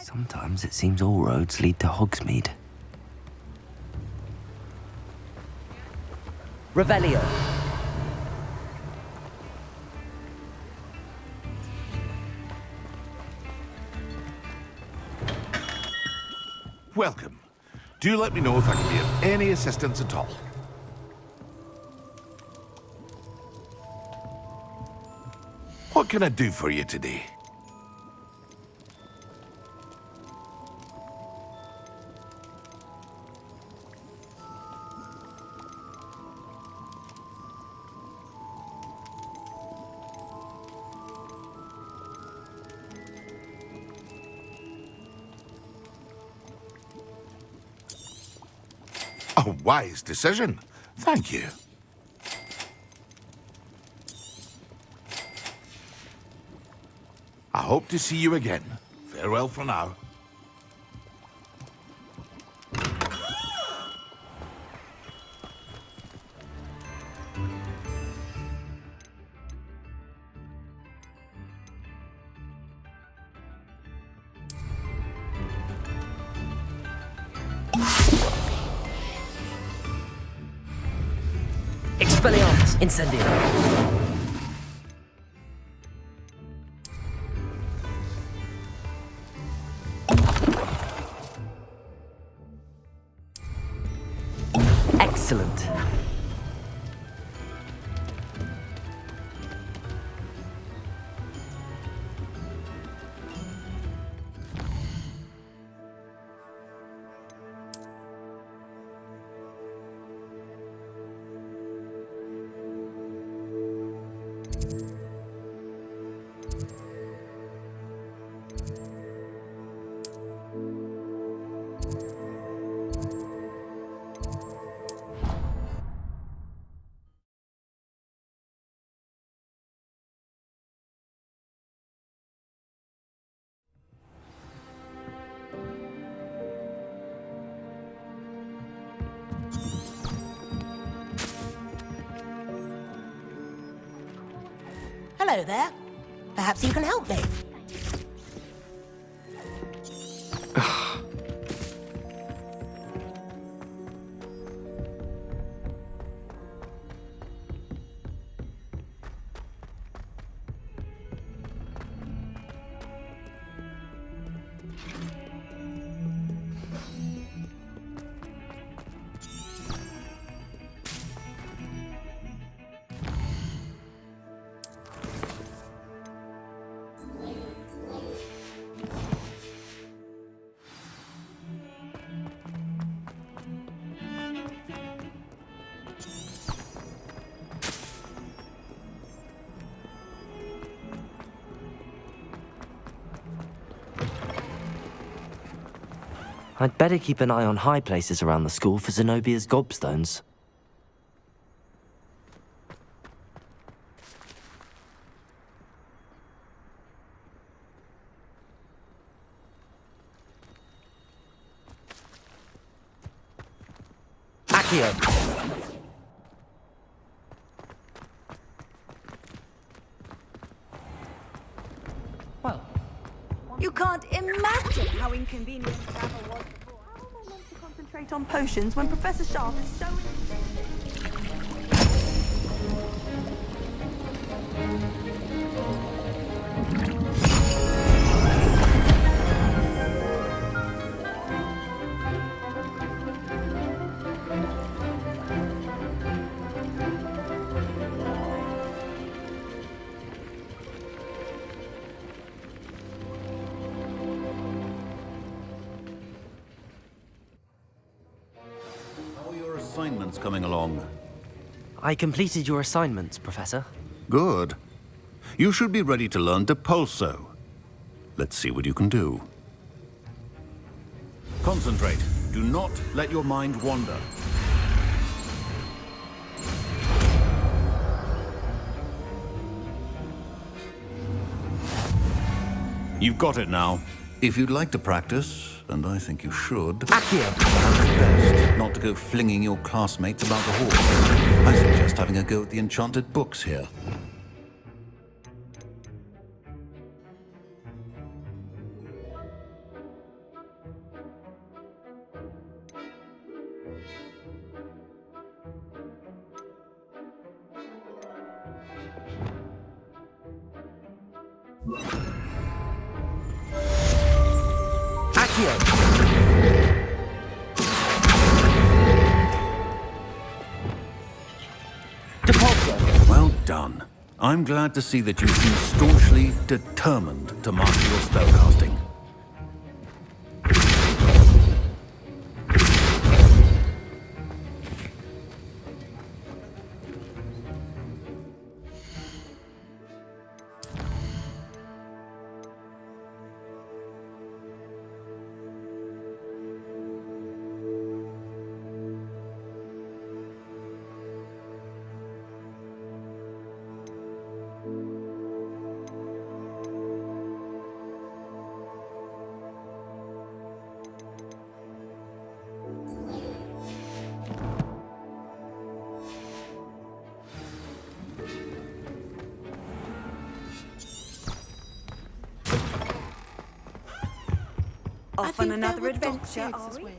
Sometimes it seems all roads lead to Hogsmeade. Revelio. Welcome. Do let me know if I can be of any assistance at all. What can I do for you today? A wise decision. Thank you. I hope to see you again. Farewell for now. Expelliarmus. Incendio. Excellent. Hello there. Perhaps you can help me. I'd better keep an eye on high places around the school for Zenobia's gobstones. Accio. Well, You can't imagine how inconvenient travel was before. How am I meant to concentrate on potions when Professor Sharp is so Assignments coming along. I completed your assignments, Professor. Good. You should be ready to learn Depulso. Let's see what you can do. Concentrate. Do not let your mind wander. You've got it now. If you'd like to practice, and I think you should, Accio. best not to go flinging your classmates about the halls. I suggest having a go at the enchanted books here. Accio. Depulso. Well done. I'm glad to see that you seem staunchly determined to master your spellcasting. Off on another adventure, are we?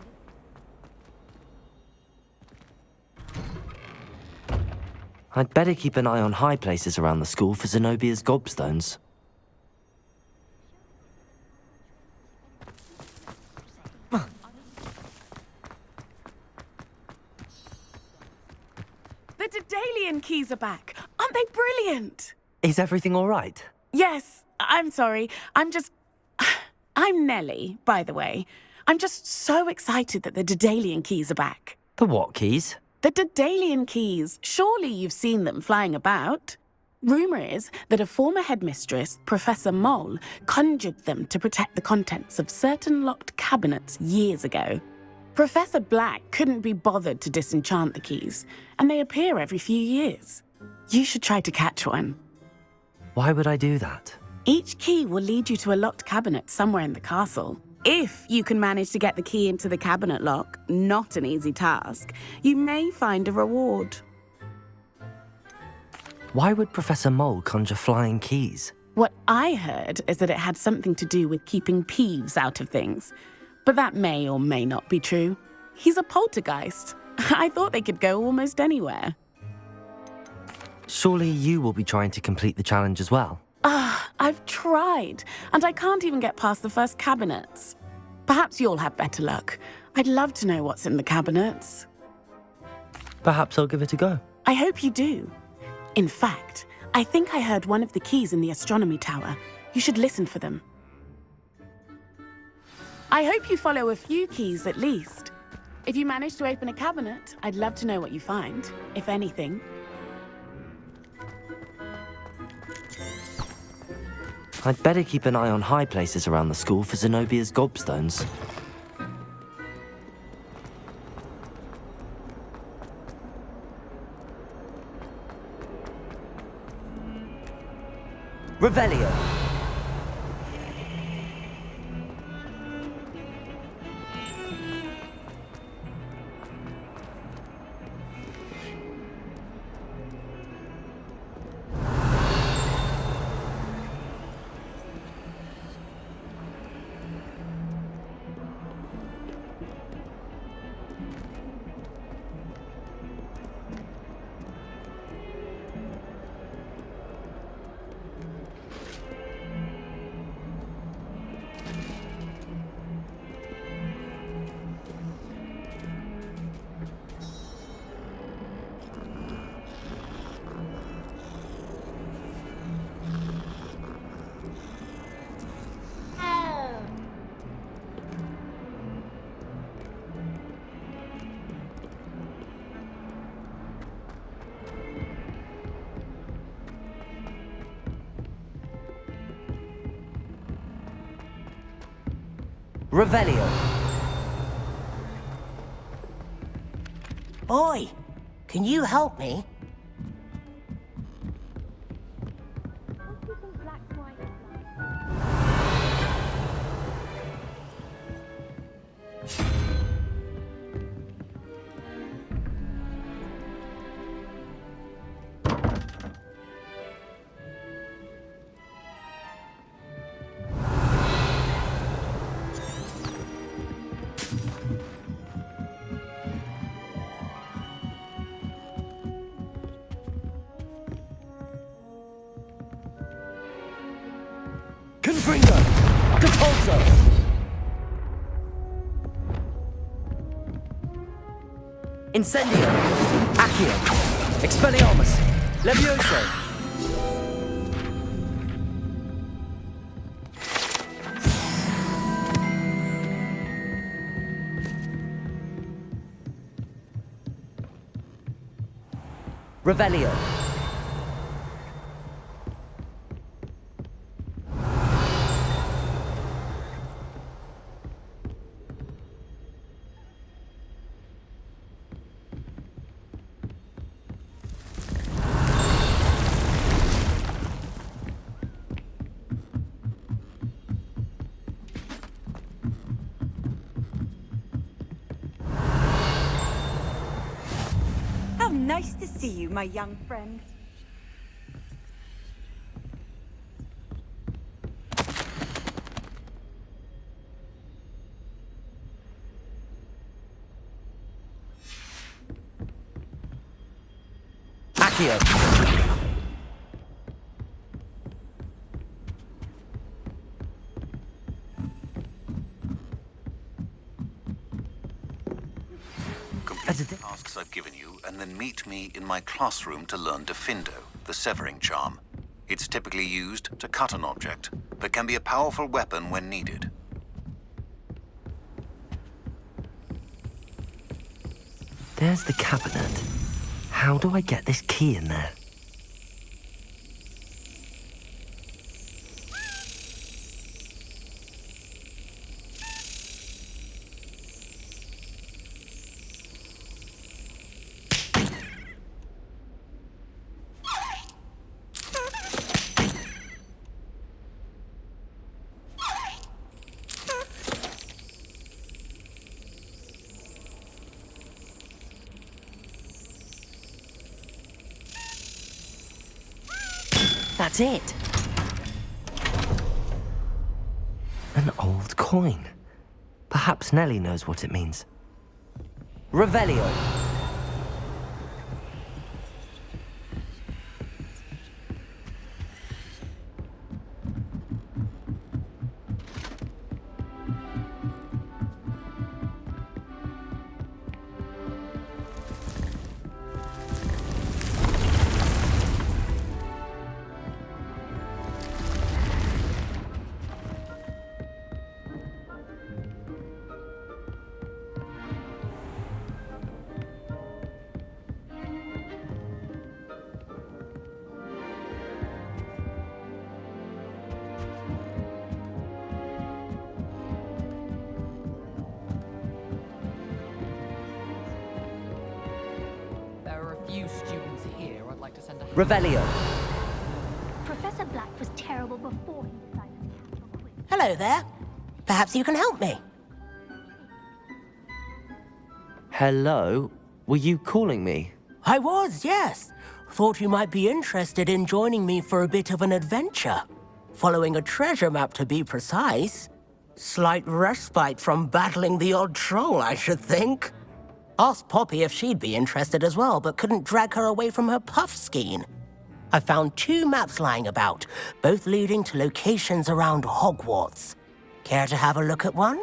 I'd better keep an eye on high places around the school for Zenobia's gobstones. The Daedalian keys are back. Aren't they brilliant? Is everything all right? Yes, I'm sorry. I'm Nellie, by the way. I'm just so excited that the Daedalian keys are back. The what keys? The Daedalian keys. Surely you've seen them flying about. Rumour is that a former headmistress, Professor Mole, conjured them to protect the contents of certain locked cabinets years ago. Professor Black couldn't be bothered to disenchant the keys, and they appear every few years. You should try to catch one. Why would I do that? Each key will lead you to a locked cabinet somewhere in the castle. If you can manage to get the key into the cabinet lock, not an easy task, you may find a reward. Why would Professor Mole conjure flying keys? What I heard is that it had something to do with keeping Peeves out of things. But that may or may not be true. He's a poltergeist. I thought they could go almost anywhere. Surely you will be trying to complete the challenge as well. I've tried, and I can't even get past the first cabinets. Perhaps you'll have better luck. I'd love to know what's in the cabinets. Perhaps I'll give it a go. I hope you do. In fact, I think I heard one of the keys in the astronomy tower. You should listen for them. I hope you follow a few keys at least. If you manage to open a cabinet, I'd love to know what you find, if anything. I'd better keep an eye on high places around the school for Zenobia's gobstones. Revelio. Revelio. Oi, can you help me? Confringo. Depulso. Incendio. Accio. Expelliarmus. Levioso. Revelio. How nice to see you, my young friend. Accio. Complete the tasks I've given you, and then meet me in my classroom to learn Defindo, the severing charm. It's typically used to cut an object, but can be a powerful weapon when needed. There's the cabinet. How do I get this key in there? That's it. An old coin. Perhaps Nellie knows what it means. Revelio. There are a few students here I'd like to send a... Revelio. Professor Black was terrible before he decided to cancel quiz. Hello there. Perhaps you can help me. Hello? Were you calling me? I was, yes. Thought you might be interested in joining me for a bit of an adventure. Following a treasure map, to be precise. Slight respite from battling the odd troll, I should think. Asked Poppy if she'd be interested as well, but couldn't drag her away from her puff skein. I found 2 maps lying about, both leading to locations around Hogwarts. Care to have a look at one?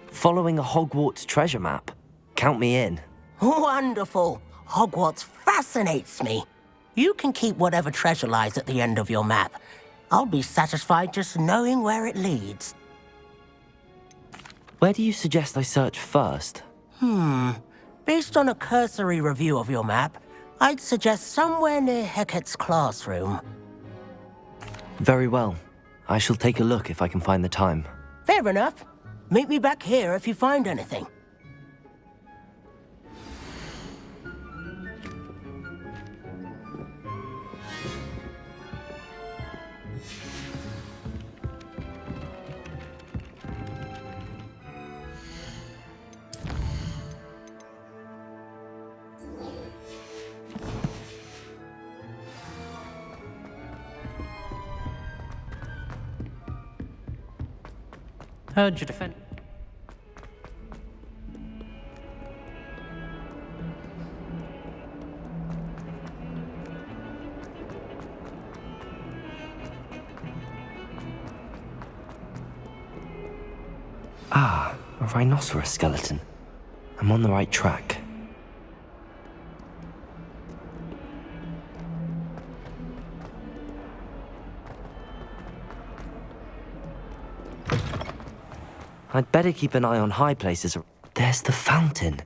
Following a Hogwarts treasure map. Count me in. Wonderful. Hogwarts fascinates me. You can keep whatever treasure lies at the end of your map. I'll be satisfied just knowing where it leads. Where do you suggest I search first? Based on a cursory review of your map, I'd suggest somewhere near Hecat's classroom. Very well. I shall take a look if I can find the time. Fair enough. Meet me back here if you find anything. Heard you defend. Ah, a rhinoceros skeleton. I'm on the right track. I'd better keep an eye on high places. There's the fountain.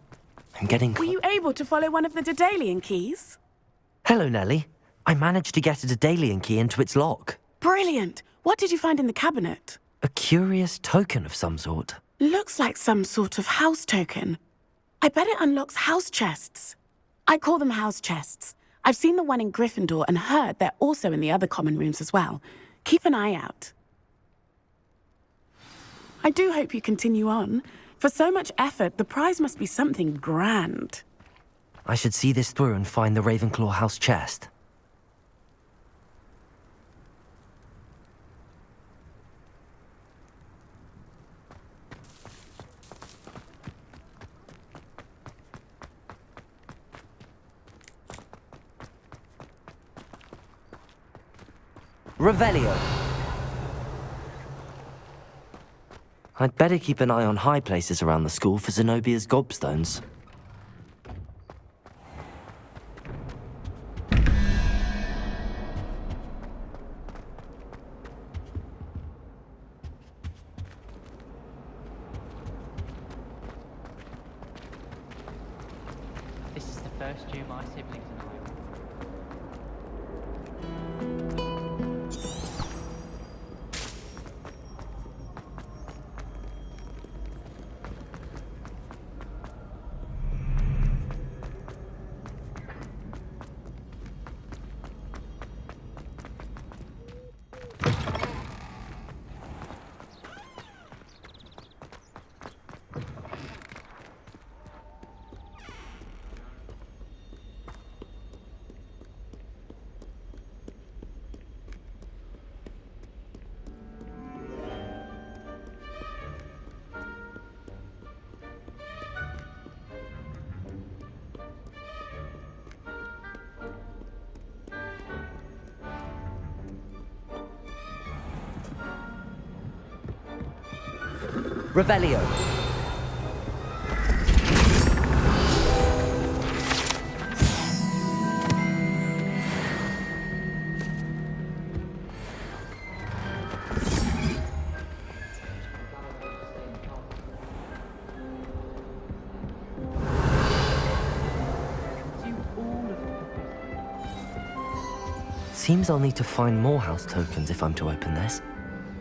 I'm getting... Were you able to follow one of the Daedalian keys? Hello, Nellie. I managed to get a Daedalian key into its lock. Brilliant! What did you find in the cabinet? A curious token of some sort. Looks like some sort of house token. I bet it unlocks house chests. I call them house chests. I've seen the one in Gryffindor and heard they're also in the other common rooms as well. Keep an eye out. I do hope you continue on. For so much effort, the prize must be something grand. I should see this through and find the Ravenclaw house chest. Revelio. I'd better keep an eye on high places around the school for Zenobia's gobstones. This is the first year my siblings and I were. Revelio. Seems I'll need to find more house tokens if I'm to open this.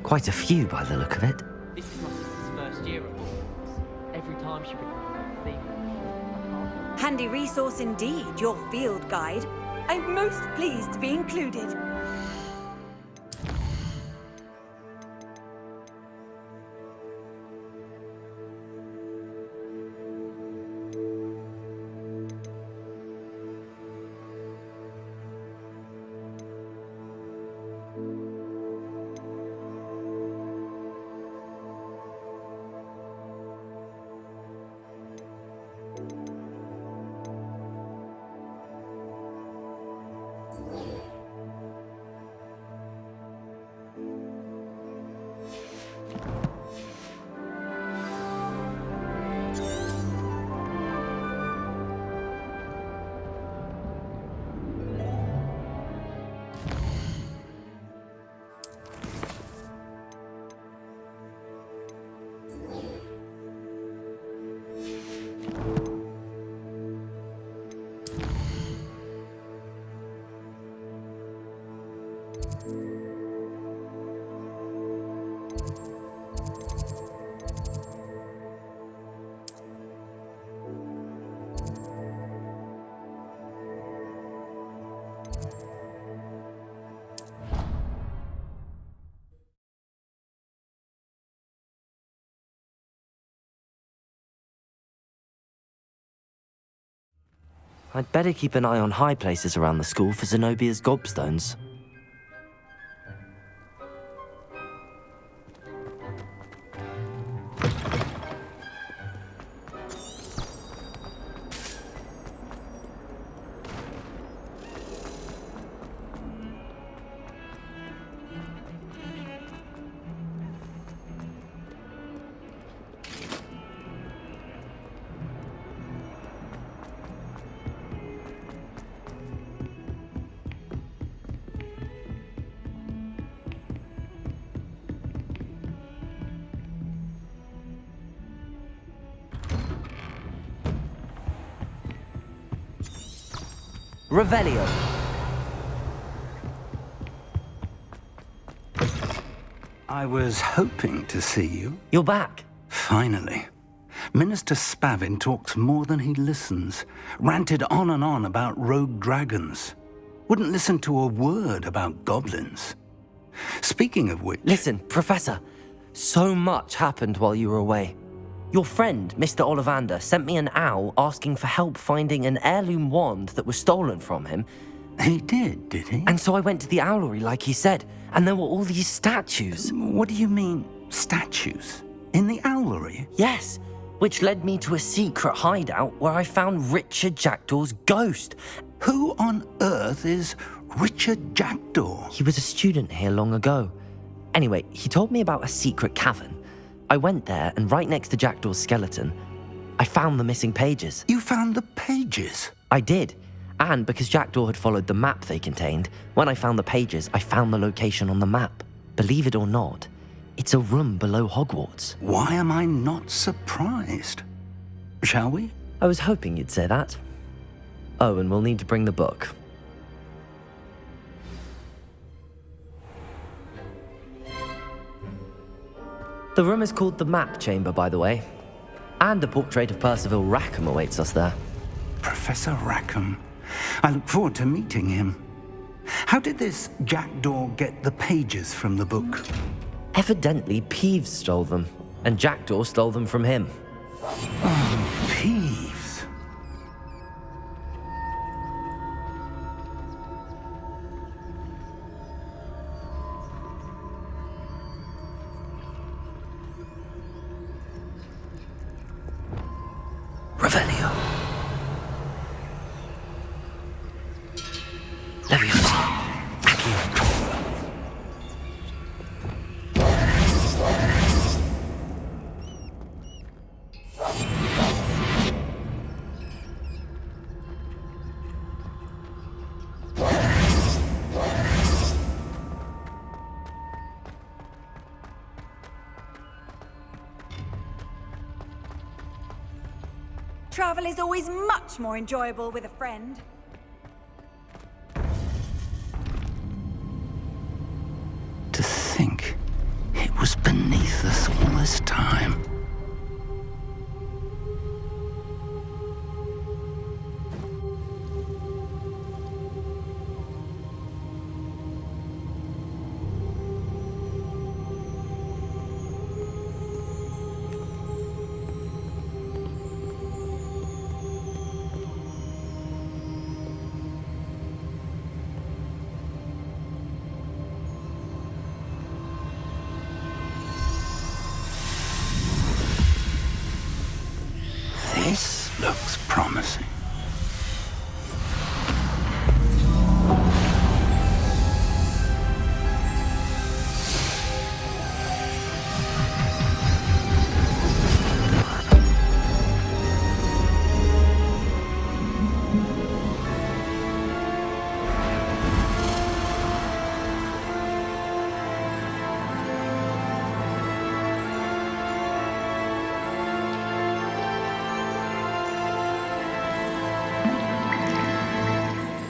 Quite a few by the look of it. This is my sister's first year at Hogwarts. Every time she brings me a thing. Handy resource indeed, your field guide. I'm most pleased to be included. I'd better keep an eye on high places around the school for Zenobia's gobstones. Revelio. I was hoping to see you. You're back. Finally. Minister Spavin talks more than he listens. Ranted on and on about rogue dragons. Wouldn't listen to a word about goblins. Speaking of which... Listen, Professor. So much happened while you were away. Your friend, Mr. Ollivander, sent me an owl asking for help finding an heirloom wand that was stolen from him. He did he? And so I went to the owlery like he said, and there were all these statues. What do you mean, statues? In the owlery? Yes, which led me to a secret hideout where I found Richard Jackdaw's ghost. Who on earth is Richard Jackdaw? He was a student here long ago. Anyway, he told me about a secret cavern. I went there, and right next to Jackdaw's skeleton, I found the missing pages. You found the pages? I did. And because Jackdaw had followed the map they contained, when I found the pages, I found the location on the map. Believe it or not, it's a room below Hogwarts. Why am I not surprised? Shall we? I was hoping you'd say that. Oh, and we'll need to bring the book. The room is called the Map Chamber, by the way. And a portrait of Percival Rackham awaits us there. Professor Rackham. I look forward to meeting him. How did this Jackdaw get the pages from the book? Evidently, Peeves stole them, and Jackdaw stole them from him. Oh, Peeves. Revelio. Leviosa. Accio. Travel is always much more enjoyable with a friend. To think it was beneath us all this time. This looks promising.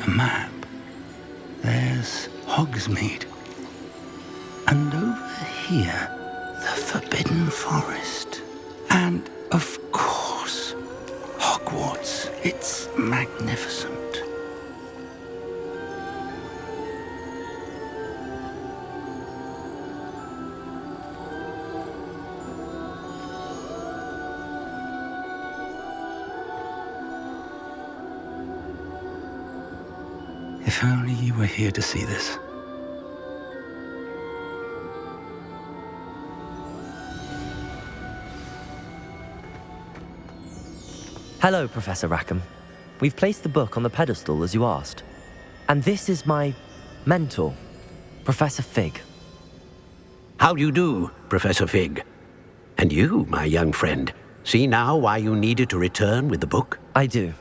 Map. There's Hogsmeade. And over here, the Forbidden Forest. And, of course, Hogwarts. It's magnificent. If only you were here to see this. Hello, Professor Rackham. We've placed the book on the pedestal as you asked. And this is my mentor, Professor Fig. How do you do, Professor Fig? And you, my young friend, see now why you needed to return with the book? I do.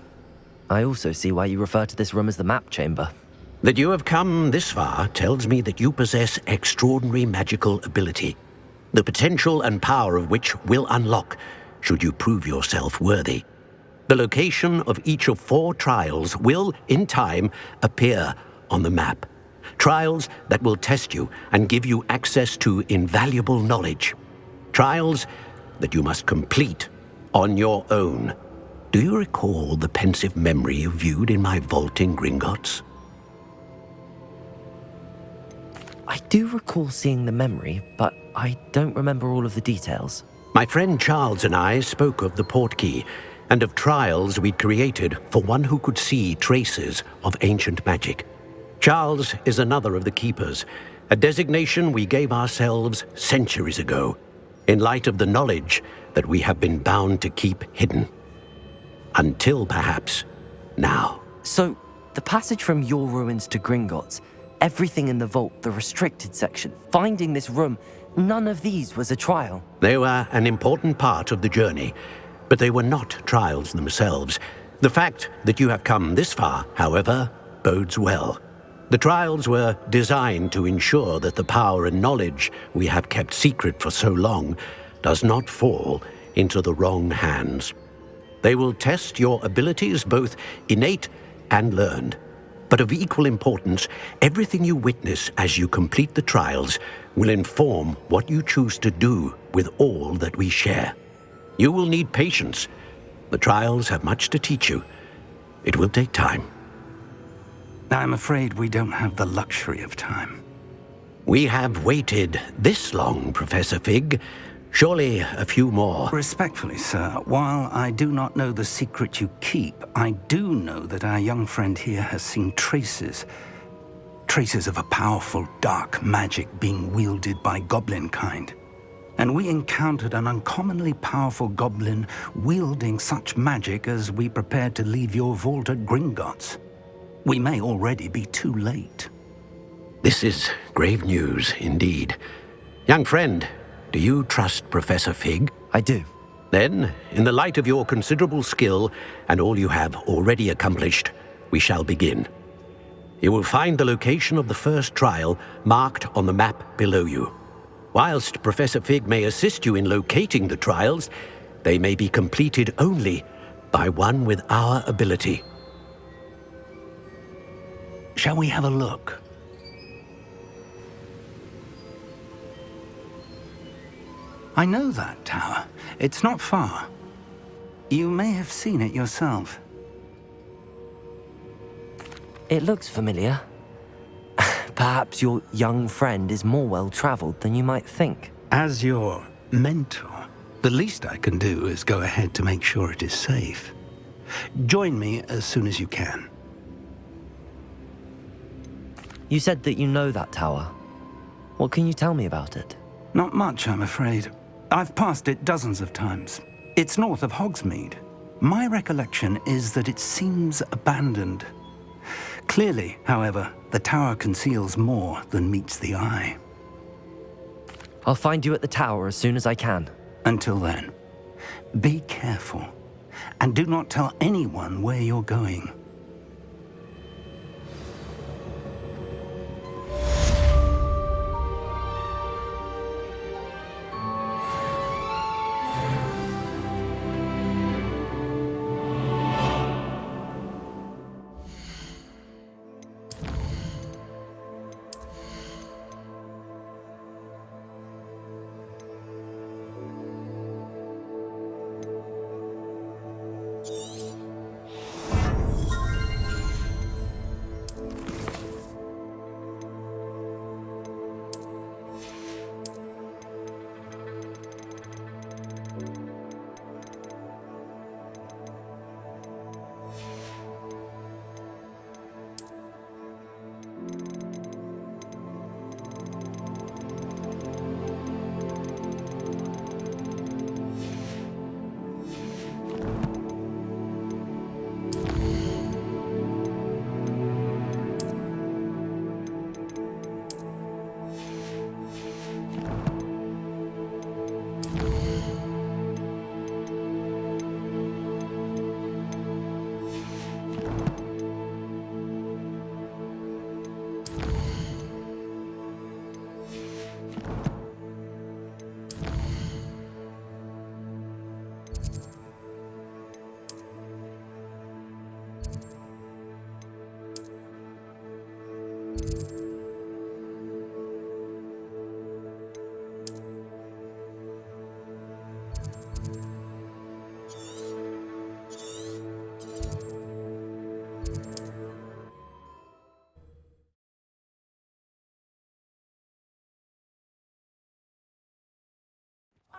I also see why you refer to this room as the Map Chamber. That you have come this far tells me that you possess extraordinary magical ability, the potential and power of which will unlock should you prove yourself worthy. The location of each of 4 trials will, in time, appear on the map. Trials that will test you and give you access to invaluable knowledge. Trials that you must complete on your own. Do you recall the pensive memory you viewed in my vault in Gringotts? I do recall seeing the memory, but I don't remember all of the details. My friend Charles and I spoke of the portkey and of trials we'd created for one who could see traces of ancient magic. Charles is another of the Keepers, a designation we gave ourselves centuries ago, in light of the knowledge that we have been bound to keep hidden. Until perhaps now. So, the passage from your ruins to Gringotts, everything in the vault, the restricted section, finding this room, none of these was a trial. They were an important part of the journey, but they were not trials themselves. The fact that you have come this far, however, bodes well. The trials were designed to ensure that the power and knowledge we have kept secret for so long does not fall into the wrong hands. They will test your abilities, both innate and learned. But of equal importance, everything you witness as you complete the trials will inform what you choose to do with all that we share. You will need patience. The trials have much to teach you. It will take time. I'm afraid we don't have the luxury of time. We have waited this long, Professor Fig. Surely a few more. Respectfully, sir, while I do not know the secret you keep, I do know that our young friend here has seen traces of a powerful dark magic being wielded by goblin kind. And we encountered an uncommonly powerful goblin wielding such magic as we prepared to leave your vault at Gringotts. We may already be too late. This is grave news indeed. Young friend, do you trust Professor Fig? I do. Then, in the light of your considerable skill and all you have already accomplished, we shall begin. You will find the location of the first trial marked on the map below you. Whilst Professor Fig may assist you in locating the trials, they may be completed only by one with our ability. Shall we have a look? I know that tower. It's not far. You may have seen it yourself. It looks familiar. Perhaps your young friend is more well-traveled than you might think. As your mentor, the least I can do is go ahead to make sure it is safe. Join me as soon as you can. You said that you know that tower. What can you tell me about it? Not much, I'm afraid. I've passed it dozens of times. It's north of Hogsmeade. My recollection is that it seems abandoned. Clearly, however, the tower conceals more than meets the eye. I'll find you at the tower as soon as I can. Until then, be careful, and do not tell anyone where you're going.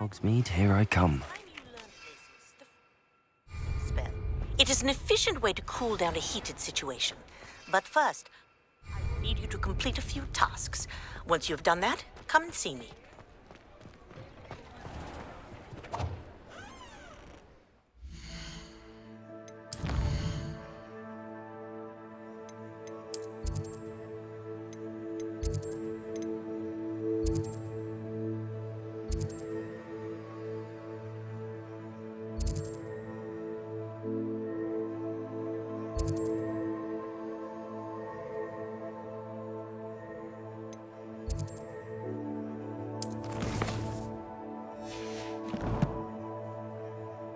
Hogsmeade, here I come. Spell. It is an efficient way to cool down a heated situation. But first, I need you to complete a few tasks. Once you have done that, come and see me.